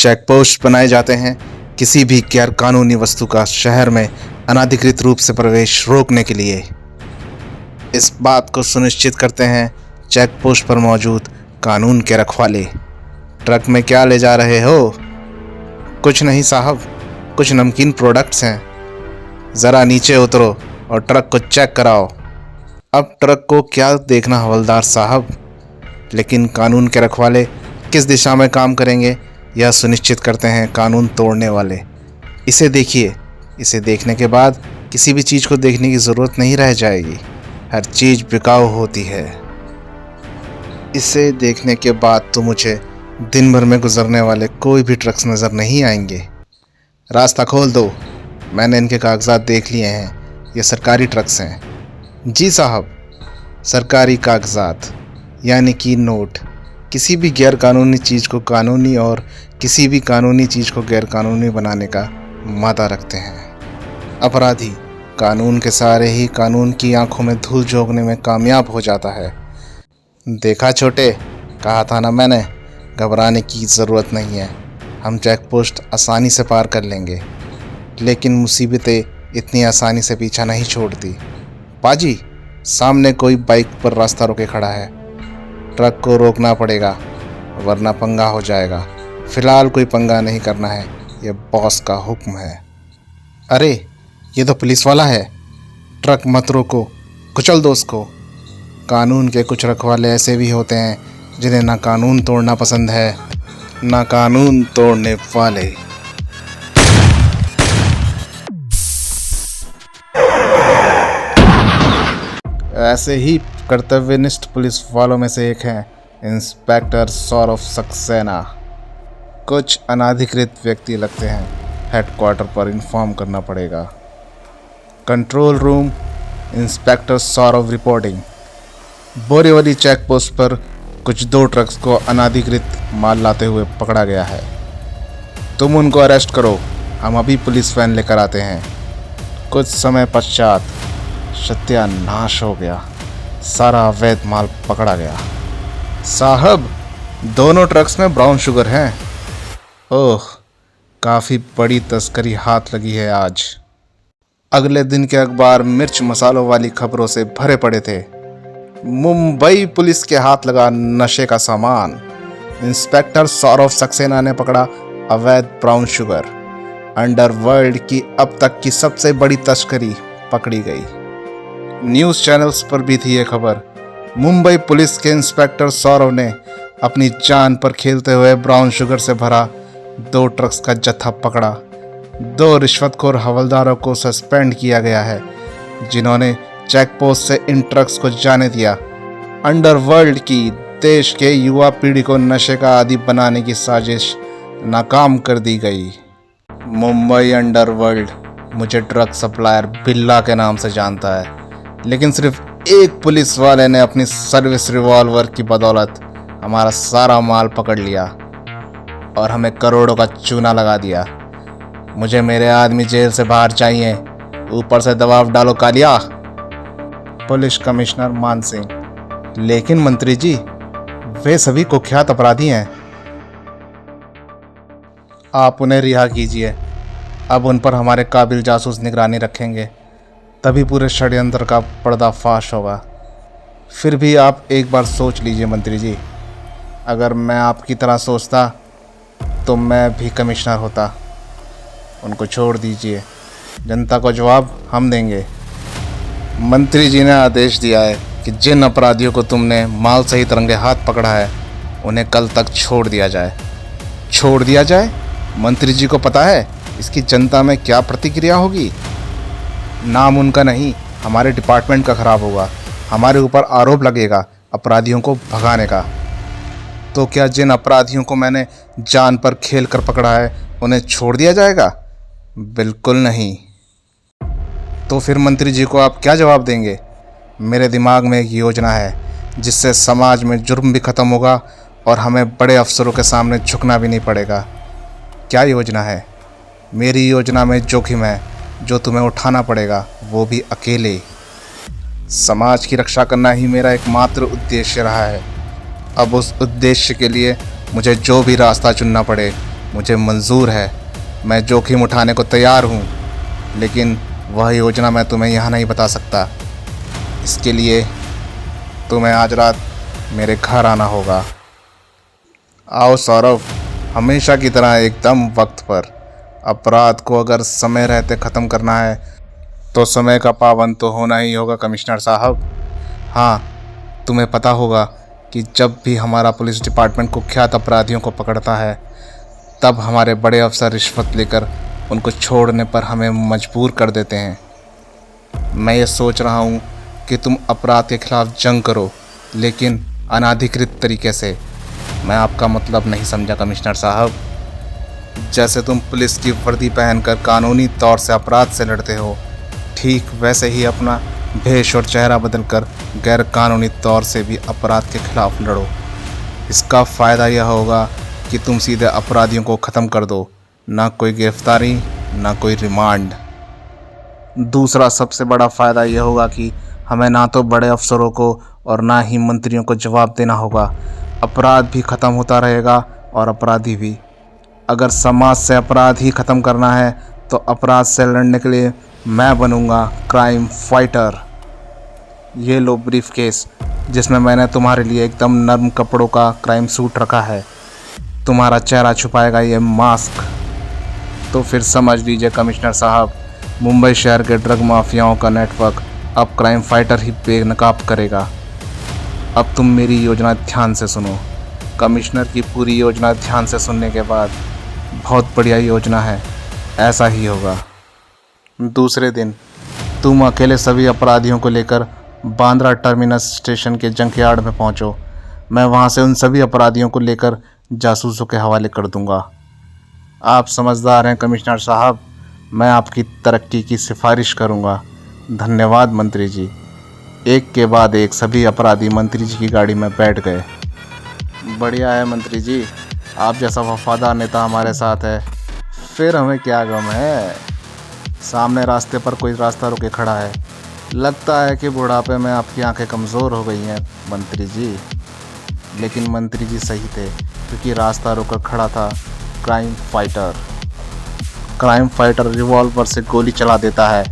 Check post बनाए जाते हैं किसी भी गैर कानूनी वस्तु का शहर में अनाधिकृत रूप से प्रवेश रोकने के लिए। इस बात को सुनिश्चित करते हैं चेक पोस्ट पर मौजूद कानून के रखवाले। ट्रक में क्या ले जा रहे हो? कुछ नहीं साहब, कुछ नमकीन प्रोडक्ट्स हैं। ज़रा नीचे उतरो और ट्रक को चेक कराओ। अब ट्रक को क्या देखना हवलदार साहब, लेकिन कानून के रखवाले किस दिशा में काम करेंगे यह सुनिश्चित करते हैं कानून तोड़ने वाले। इसे देखिए, इसे देखने के बाद किसी भी चीज़ को देखने की ज़रूरत नहीं रह जाएगी। हर चीज़ बिकाऊ होती है। इसे देखने के बाद तो मुझे दिन भर में गुजरने वाले कोई भी ट्रक्स नज़र नहीं आएंगे। रास्ता खोल दो, मैंने इनके कागजात देख लिए हैं। ये सरकारी ट्रक्स हैं। जी साहब, सरकारी कागजात यानी कि नोट किसी भी गैर कानूनी चीज़ को कानूनी और किसी भी कानूनी चीज़ को गैर कानूनी बनाने का मादा रखते हैं। अपराधी कानून के सहारे ही कानून की आंखों में धूल झोंकने में कामयाब हो जाता है। देखा छोटे, कहा था ना मैंने, घबराने की ज़रूरत नहीं है। हम चेक पोस्ट आसानी से पार कर लेंगे, लेकिन मुसीबतें इतनी आसानी से पीछा नहीं छोड़ती। पाजी, सामने कोई बाइक पर रास्ता रोके खड़ा है। ट्रक को रोकना पड़ेगा वरना पंगा हो जाएगा। फ़िलहाल कोई पंगा नहीं करना है, यह बॉस का हुक्म है। अरे ये तो पुलिस वाला है। ट्रक मत रोको, कुचल दो उसको। कानून के कुछ रखवाले ऐसे भी होते हैं जिन्हें ना कानून तोड़ना पसंद है ना कानून तोड़ने वाले। ऐसे ही कर्तव्यनिष्ठ पुलिस वालों में से एक हैं इंस्पेक्टर सौरभ सक्सेना। कुछ अनाधिकृत व्यक्ति लगते हैं, हेडक्वार्टर पर इन्फॉर्म करना पड़ेगा। Control room, inspector Saurabh reporting. Borivali check post पर कुछ 2 ट्रक्स को अनाधिकृत माल लाते हुए पकड़ा गया है। तुम उनको अरेस्ट करो, हम अभी पुलिस वैन लेकर आते हैं। कुछ समय पश्चात सत्यानाश हो गया, सारा अवैध माल पकड़ा गया। साहब, दोनों ट्रक्स में ब्राउन शुगर हैं। ओह, काफ़ी बड़ी तस्करी हाथ लगी है आज। अगले दिन के अखबार मिर्च मसालों वाली खबरों से भरे पड़े थे। मुंबई पुलिस के हाथ लगा नशे का सामान। इंस्पेक्टर सौरभ सक्सेना ने पकड़ा अवैध ब्राउन शुगर। अंडरवर्ल्ड की अब तक की सबसे बड़ी तस्करी पकड़ी गई। न्यूज़ चैनल्स पर भी थी ये खबर। मुंबई पुलिस के इंस्पेक्टर सौरभ ने अपनी जान पर खेलते हुए ब्राउन शुगर से भरा 2 ट्रक्स का जत्था पकड़ा। 2 रिश्वतखोर हवलदारों को सस्पेंड किया गया है जिन्होंने चेक पोस्ट से इन ट्रक्स को जाने दिया। अंडरवर्ल्ड की देश के युवा पीढ़ी को नशे का आदी बनाने की साजिश नाकाम कर दी गई। मुंबई अंडरवर्ल्ड मुझे ड्रग सप्लायर बिल्ला के नाम से जानता है, लेकिन सिर्फ एक पुलिस वाले ने अपनी सर्विस रिवॉल्वर की बदौलत हमारा सारा माल पकड़ लिया और हमें करोड़ों का चूना लगा दिया। मुझे मेरे आदमी जेल से बाहर चाहिए, ऊपर से दबाव डालो कालिया। पुलिस कमिश्नर मान सिंह। लेकिन मंत्री जी, वे सभी कुख्यात अपराधी हैं। आप उन्हें रिहा कीजिए। अब उन पर हमारे काबिल जासूस निगरानी रखेंगे, तभी पूरे षड्यंत्र का पर्दाफाश होगा। फिर भी आप एक बार सोच लीजिए मंत्री जी, अगर मैं आपकी तरह सोचता तो मैं भी कमिश्नर होता। उनको छोड़ दीजिए, जनता को जवाब हम देंगे। मंत्री जी ने आदेश दिया है कि जिन अपराधियों को तुमने माल सहित रंगे हाथ पकड़ा है उन्हें कल तक छोड़ दिया जाए। छोड़ दिया जाए? मंत्री जी को पता है इसकी जनता में क्या प्रतिक्रिया होगी? नाम उनका नहीं, हमारे डिपार्टमेंट का खराब होगा। हमारे ऊपर आरोप लगेगा अपराधियों को भगाने का। तो क्या जिन अपराधियों को मैंने जान पर खेल कर पकड़ा है उन्हें छोड़ दिया जाएगा? बिल्कुल नहीं। तो फिर मंत्री जी को आप क्या जवाब देंगे? मेरे दिमाग में एक योजना है जिससे समाज में जुर्म भी ख़त्म होगा और हमें बड़े अफसरों के सामने झुकना भी नहीं पड़ेगा। क्या योजना है? मेरी योजना में जोखिम है जो तुम्हें उठाना पड़ेगा, वो भी अकेले। समाज की रक्षा करना ही मेरा एकमात्र उद्देश्य रहा है। अब उस उद्देश्य के लिए मुझे जो भी रास्ता चुनना पड़े मुझे मंजूर है, मैं जोखिम उठाने को तैयार हूँ, लेकिन वह योजना मैं तुम्हें यहाँ नहीं बता सकता। इसके लिए तुम्हें आज रात मेरे घर आना होगा। आओ सौरभ, हमेशा की तरह एकदम वक्त पर। अपराध को अगर समय रहते ख़त्म करना है तो समय का पाबंद तो होना ही होगा कमिश्नर साहब। हाँ, तुम्हें पता होगा कि जब भी हमारा पुलिस डिपार्टमेंट कुख्यात अपराधियों को पकड़ता है, तब हमारे बड़े अफसर रिश्वत लेकर उनको छोड़ने पर हमें मजबूर कर देते हैं। मैं ये सोच रहा हूँ कि तुम अपराध के खिलाफ जंग करो, लेकिन अनाधिकृत तरीके से। मैं आपका मतलब नहीं समझा कमिश्नर साहब। जैसे तुम पुलिस की वर्दी पहनकर कानूनी तौर से अपराध से लड़ते हो, ठीक वैसे ही अपना भेष और चेहरा बदलकर गैर कानूनी तौर से भी अपराध के खिलाफ लड़ो। इसका फ़ायदा यह होगा कि तुम सीधे अपराधियों को ख़त्म कर दो, ना कोई गिरफ्तारी, ना कोई रिमांड। दूसरा सबसे बड़ा फ़ायदा यह होगा कि हमें ना तो बड़े अफसरों को और ना ही मंत्रियों को जवाब देना होगा। अपराध भी ख़त्म होता रहेगा और अपराधी भी। अगर समाज से अपराध ही ख़त्म करना है तो अपराध से लड़ने के लिए मैं बनूंगा क्राइम फाइटर। ये लो ब्रीफ केस, जिसमें मैंने तुम्हारे लिए एकदम नर्म कपड़ों का क्राइम सूट रखा है। तुम्हारा चेहरा छुपाएगा ये मास्क। तो फिर समझ लीजिए कमिश्नर साहब, मुंबई शहर के ड्रग माफियाओं का नेटवर्क अब क्राइम फाइटर ही बेनकाब करेगा। अब तुम मेरी योजना ध्यान से सुनो। कमिश्नर की पूरी योजना ध्यान से सुनने के बाद, बहुत बढ़िया योजना है, ऐसा ही होगा। दूसरे दिन तुम अकेले सभी अपराधियों को लेकर बांद्रा टर्मिनस स्टेशन के जंकयार्ड में पहुंचो। मैं वहां से उन सभी अपराधियों को लेकर जासूसों के हवाले कर दूंगा। आप समझदार हैं कमिश्नर साहब, मैं आपकी तरक्की की सिफारिश करूंगा। धन्यवाद मंत्री जी। एक के बाद एक सभी अपराधी मंत्री जी की गाड़ी में बैठ गए। बढ़िया है मंत्री जी, आप जैसा वफादार नेता हमारे साथ है, फिर हमें क्या गम है। सामने रास्ते पर कोई रास्ता रोके खड़ा है। लगता है कि बुढ़ापे में आपकी आंखें कमज़ोर हो गई हैं मंत्री जी। लेकिन मंत्री जी सही थे, क्योंकि रास्ता रोकर खड़ा था crime fighter. Crime fighter revolver से गोली चला देता है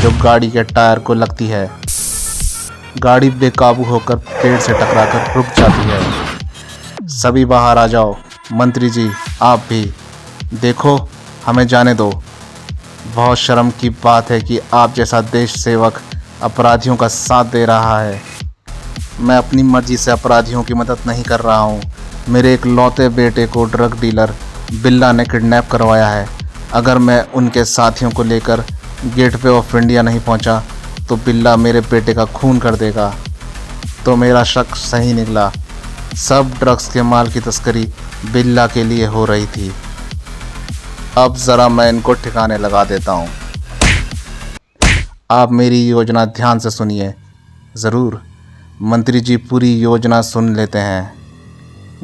जो गाड़ी के टायर को लगती है। गाड़ी बेकाबू होकर पेड़ से टकराकर रुक जाती है। सभी बाहर आ जाओ। मंत्री जी आप भी। देखो, हमें जाने दो। बहुत शर्म की बात है कि आप जैसा देश सेवक अपराधियों का साथ दे रहा है। मैं अपनी मर्जी से अपराधियों की मदद नहीं कर रहा हूँ। मेरे एक लौते बेटे को ड्रग डीलर बिल्ला ने किडनैप करवाया है। अगर मैं उनके साथियों को लेकर गेटवे ऑफ इंडिया नहीं पहुँचा तो बिल्ला मेरे बेटे का खून कर देगा। तो मेरा शक सही निकला। सब ड्रग्स के माल की तस्करी बिल्ला के लिए हो रही थी। अब ज़रा मैं इनको ठिकाने लगा देता हूँ। आप मेरी योजना ध्यान से सुनिए। ज़रूर। मंत्री जी पूरी योजना सुन लेते हैं।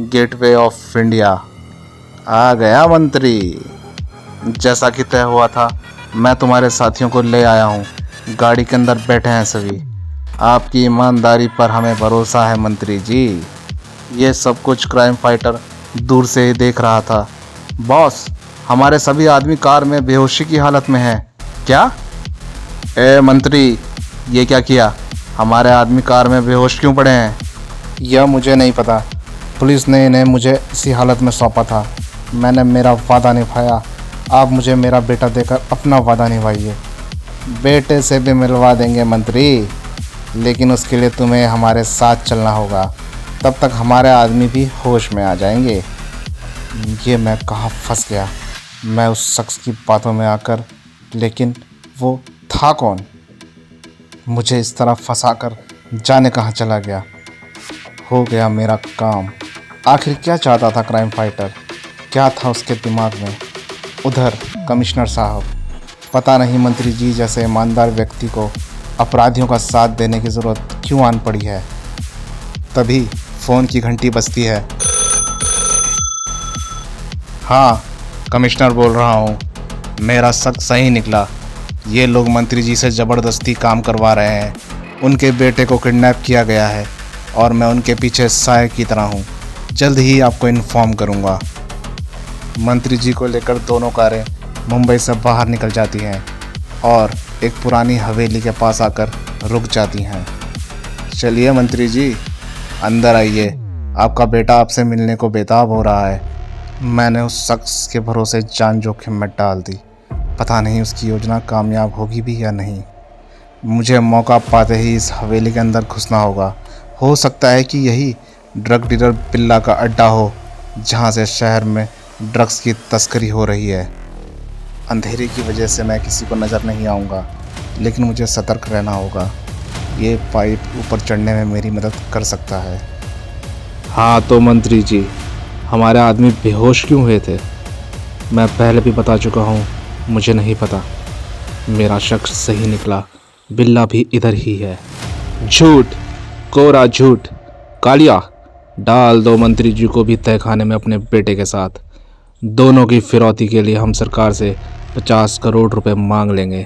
गेटवे ऑफ इंडिया आ गया मंत्री। जैसा कि तय हुआ था, मैं तुम्हारे साथियों को ले आया हूँ। गाड़ी के अंदर बैठे हैं सभी। आपकी ईमानदारी पर हमें भरोसा है मंत्री जी। ये सब कुछ क्राइम फाइटर दूर से ही देख रहा था। बॉस, हमारे सभी आदमी कार में बेहोशी की हालत में हैं। क्या? ए मंत्री, ये क्या किया? हमारे आदमी कार में बेहोश क्यों पड़े हैं? यह मुझे नहीं पता। पुलिस ने इन्हें मुझे इसी हालत में सौंपा था। मैंने मेरा वादा निभाया। आप मुझे मेरा बेटा देकर अपना वादा निभाइए। बेटे से भी मिलवा देंगे मंत्री, लेकिन उसके लिए तुम्हें हमारे साथ चलना होगा। तब तक हमारे आदमी भी होश में आ जाएंगे। ये मैं कहाँ फंस गया। मैं उस शख्स की बातों में आकर, लेकिन वो था कौन? मुझे इस तरह फंसाकर जाने कहाँ चला गया। हो गया मेरा काम। आखिर क्या चाहता था क्राइम फाइटर? क्या था उसके दिमाग में? उधर कमिश्नर साहब, पता नहीं मंत्री जी जैसे ईमानदार व्यक्ति को अपराधियों का साथ देने की ज़रूरत क्यों आन पड़ी है। तभी फ़ोन की घंटी बजती है। हाँ, कमिश्नर बोल रहा हूँ। मेरा शक सही निकला। ये लोग मंत्री जी से ज़बरदस्ती काम करवा रहे हैं। उनके बेटे को किडनैप किया गया है और मैं उनके पीछे साए की तरह हूँ। जल्द ही आपको इन्फॉर्म करूँगा। मंत्री जी को लेकर दोनों कारें मुंबई से बाहर निकल जाती हैं और एक पुरानी हवेली के पास आकर रुक जाती हैं। चलिए मंत्री जी, अंदर आइए, आपका बेटा आपसे मिलने को बेताब हो रहा है। मैंने उस शख्स के भरोसे जान जोखिम में डाल दी। पता नहीं उसकी योजना कामयाब होगी भी या नहीं। मुझे मौका पाते ही इस हवेली के अंदर घुसना होगा। हो सकता है कि यही ड्रग डीलर बिल्ला का अड्डा हो, जहां से शहर में ड्रग्स की तस्करी हो रही है। अंधेरे की वजह से मैं किसी को नज़र नहीं आऊँगा, लेकिन मुझे सतर्क रहना होगा। ये पाइप ऊपर चढ़ने में मेरी मदद कर सकता है। हाँ तो मंत्री जी, हमारे आदमी बेहोश क्यों हुए थे? मैं पहले भी बता चुका हूँ, मुझे नहीं पता। मेरा शक सही निकला, बिल्ला भी इधर ही है। झूठ, कोरा झूठ। कालिया, डाल दो मंत्री जी को भी तहखाने में अपने बेटे के साथ। दोनों की फिरौती के लिए हम सरकार से 50 करोड़ रुपए मांग लेंगे,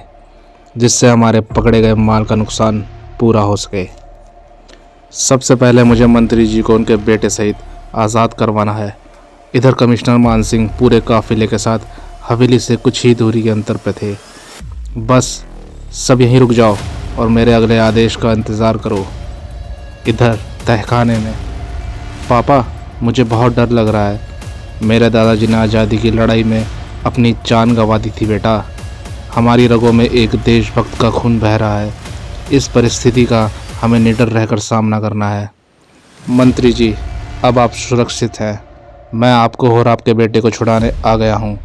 जिससे हमारे पकड़े गए माल का नुकसान पूरा हो सके। सबसे पहले मुझे मंत्री जी को उनके बेटे सहित आज़ाद करवाना है। इधर कमिश्नर मान सिंह पूरे काफिले के साथ हवेली से कुछ ही दूरी के अंतर पे थे। बस सब यहीं रुक जाओ और मेरे अगले आदेश का इंतज़ार करो। इधर तहखाने में। पापा, मुझे बहुत डर लग रहा है। मेरे दादाजी ने आज़ादी की लड़ाई में अपनी जान गंवा दी थी बेटा। हमारी रगों में एक देशभक्त का खून बह रहा है। इस परिस्थिति का हमें निडर रहकर सामना करना है। मंत्री जी, अब आप सुरक्षित हैं। मैं आपको और आपके बेटे को छुड़ाने आ गया हूँ।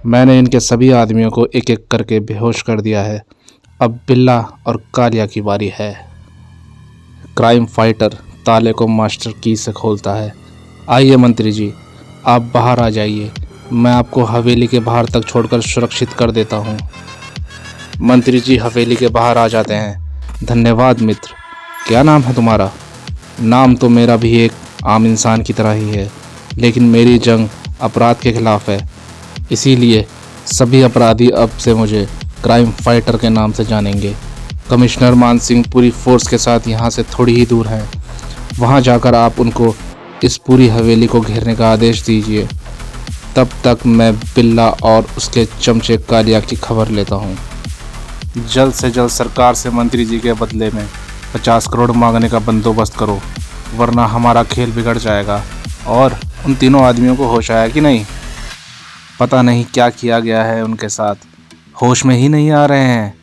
मैंने इनके सभी आदमियों को एक एक करके बेहोश कर दिया है। अब बिल्ला और कालिया की बारी है। क्राइम फाइटर ताले को मास्टर की से खोलता है। आइए मंत्री जी, आप बाहर आ जाइए। मैं आपको हवेली के बाहर तक छोड़कर सुरक्षित कर देता हूँ। मंत्री जी हवेली के बाहर आ जाते हैं। धन्यवाद मित्र। क्या नाम है तुम्हारा? नाम तो मेरा भी एक आम इंसान की तरह ही है, लेकिन मेरी जंग अपराध के खिलाफ है। इसीलिए सभी अपराधी अब से मुझे क्राइम फाइटर के नाम से जानेंगे। कमिश्नर मान सिंह पूरी फोर्स के साथ यहाँ से थोड़ी ही दूर हैं। वहाँ जाकर आप उनको इस पूरी हवेली को घेरने का आदेश दीजिए। तब तक मैं बिल्ला और उसके चमचे कालिया की खबर लेता हूँ। जल्द से जल्द सरकार से मंत्री जी के बदले में 50 करोड़ मांगने का बंदोबस्त करो, वरना हमारा खेल बिगड़ जाएगा। और उन तीनों आदमियों को होश आया कि नहीं? पता नहीं क्या किया गया है उनके साथ, होश में ही नहीं आ रहे हैं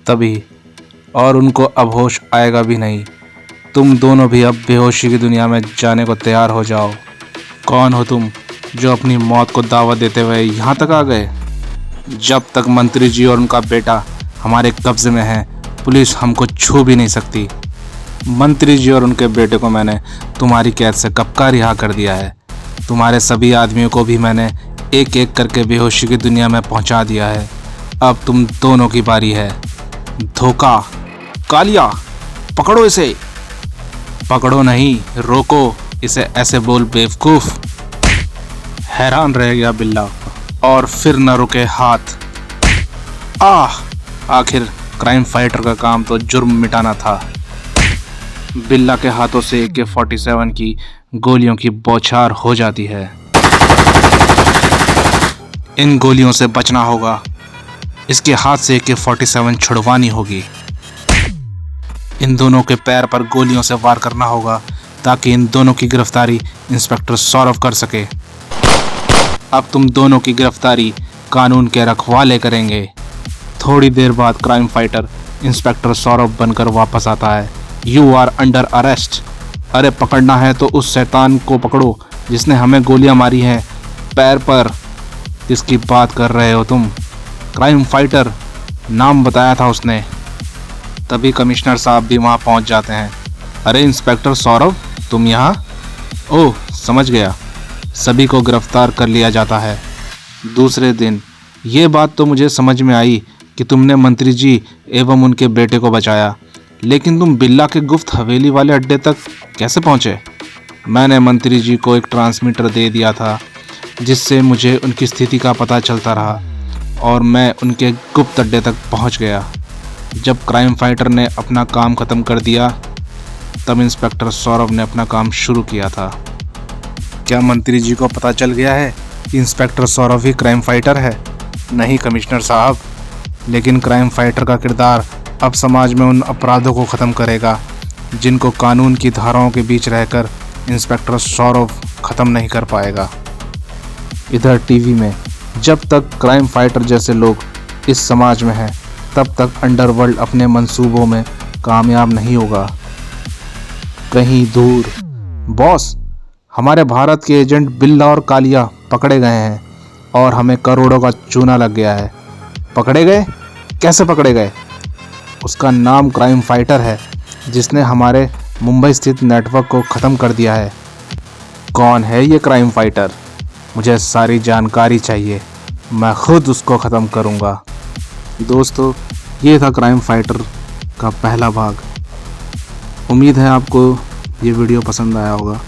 तभी, और उनको अब होश आएगा भी नहीं। तुम दोनों भी अब बेहोशी की दुनिया में जाने को तैयार हो जाओ। कौन हो तुम जो अपनी मौत को दावत देते हुए यहाँ तक आ गए? जब तक मंत्री जी और उनका बेटा हमारे कब्जे में है, पुलिस हमको छू भी नहीं सकती। मंत्री जी और उनके बेटे को मैंने तुम्हारी कैद से कब का रिहा कर दिया है। तुम्हारे सभी आदमियों को भी मैंने एक एक करके बेहोशी की दुनिया में पहुंचा दिया है। अब तुम दोनों की बारी है। धोखा। कालिया, पकड़ो इसे। पकड़ो नहीं, रोको इसे, ऐसे बोल बेवकूफ। हैरान रह गया बिल्ला और फिर न रुके हाथ। आखिर क्राइम फाइटर का काम तो जुर्म मिटाना था। बिल्ला के हाथों से AK-47 की गोलियों की बौछार हो जाती है। इन गोलियों से बचना होगा। इसके हाथ से AK-47 छुड़वानी होगी। इन दोनों के पैर पर गोलियों से वार करना होगा ताकि इन दोनों की गिरफ्तारी इंस्पेक्टर सौरभ कर सके। अब तुम दोनों की गिरफ्तारी कानून के रखवाले करेंगे। थोड़ी देर बाद क्राइम फाइटर इंस्पेक्टर सौरभ बनकर वापस आता है। You are under arrest. अरे पकड़ना है तो उस शैतान को पकड़ो जिसने हमें गोलियां मारी हैं पैर पर। किसकी बात कर रहे हो तुम? क्राइम फाइटर, नाम बताया था उसने। तभी कमिश्नर साहब भी वहाँ पहुँच जाते हैं। अरे इंस्पेक्टर सौरभ, तुम यहाँ? ओह, समझ गया। सभी को गिरफ्तार कर लिया जाता है। दूसरे दिन ये बात तो मुझे समझ में आई कि तुमने मंत्री जी एवं उनके बेटे को बचाया, लेकिन तुम बिल्ला के गुप्त हवेली वाले अड्डे तक कैसे पहुँचे? मैंने मंत्री जी को एक ट्रांसमीटर दे दिया था, जिससे मुझे उनकी स्थिति का पता चलता रहा और मैं उनके गुप्त अड्डे तक पहुँच गया। जब क्राइम फाइटर ने अपना काम ख़त्म कर दिया, तब इंस्पेक्टर सौरभ ने अपना काम शुरू किया था। क्या मंत्री जी को पता चल गया है इंस्पेक्टर सौरभ ही क्राइम फाइटर है? नहीं कमिश्नर साहब, लेकिन क्राइम फाइटर का किरदार अब समाज में उन अपराधों को ख़त्म करेगा जिनको कानून की धाराओं के बीच रहकर इंस्पेक्टर सौरभ ख़त्म नहीं कर पाएगा। इधर टीवी में जब तक क्राइम फाइटर जैसे लोग इस समाज में हैं, तब तक अंडरवर्ल्ड अपने मंसूबों में कामयाब नहीं होगा। कहीं दूर बॉस, हमारे भारत के एजेंट बिल्ला और कालिया पकड़े गए हैं और हमें करोड़ों का चूना लग गया है। पकड़े गए? कैसे पकड़े गए? उसका नाम क्राइम फाइटर है, जिसने हमारे मुंबई स्थित नेटवर्क को ख़त्म कर दिया है। कौन है ये क्राइम फाइटर? मुझे सारी जानकारी चाहिए, मैं खुद उसको ख़त्म करूँगा। दोस्तों, ये था क्राइम फाइटर का पहला भाग। उम्मीद है आपको ये वीडियो पसंद आया होगा।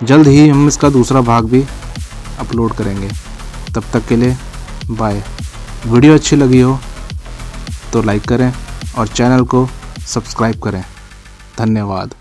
जल्द ही हम इसका दूसरा भाग भी अपलोड करेंगे। तब तक के लिए बाय। वीडियो अच्छी लगी हो तो लाइक करें और चैनल को सब्सक्राइब करें। धन्यवाद।